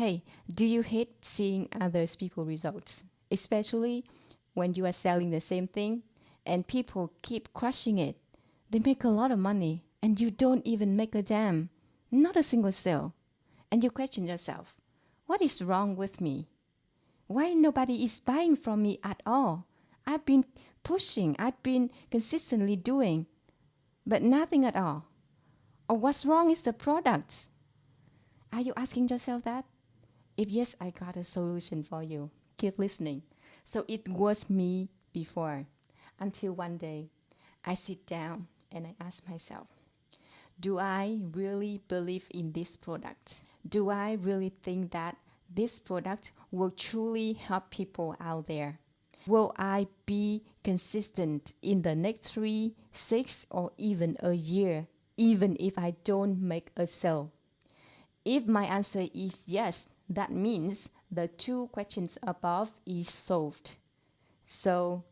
Hey, do you hate seeing others people's results? Especially when you are selling the same thing and people keep crushing it. They make a lot of money and you don't even make a damn. Not a single sale. And you question yourself, what is wrong with me? Why nobody is buying from me at all? I've been pushing, I've been consistently doing, but nothing at all. Or what's wrong is the products? Are you asking yourself that? If yes, I got a solution for you. Keep listening. So it was me before, until one day I sit down and I ask myself, do I really believe in this product? Do I really think that this product will truly help people out there? Will I be consistent in the next 3, 6, or even a year, even if I don't make a sale? If my answer is yes, that means the 2 questions above is solved. So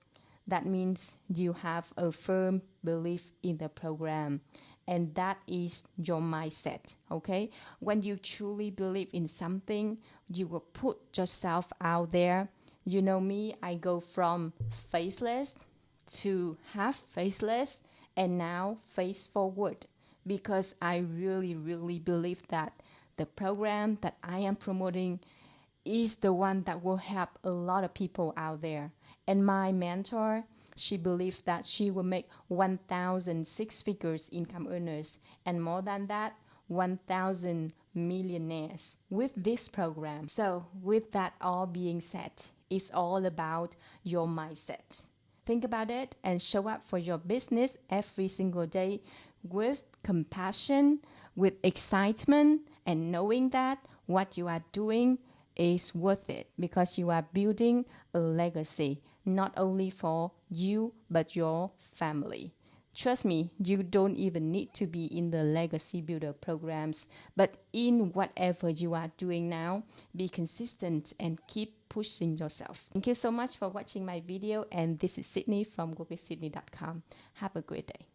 that means you have a firm belief in the program, and that is your mindset, okay? When you truly believe in something, you will put yourself out there. You know me, I go from faceless to half faceless and now face forward, because I really, really believe that the program that I am promoting is the one that will help a lot of people out there. And my mentor, she believes that she will make 1,000 six-figures income earners, and more than that, 1,000 millionaires with this program. So with that all being said, it's all about your mindset. Think about it and show up for your business every single day with compassion, with excitement, and knowing that what you are doing is worth it, because you are building a legacy, not only for you, but your family. Trust me, you don't even need to be in the legacy builder programs, but in whatever you are doing now, be consistent and keep pushing yourself. Thank you so much for watching my video, and this is Sydney from WorkWithSydney.com. Have a great day.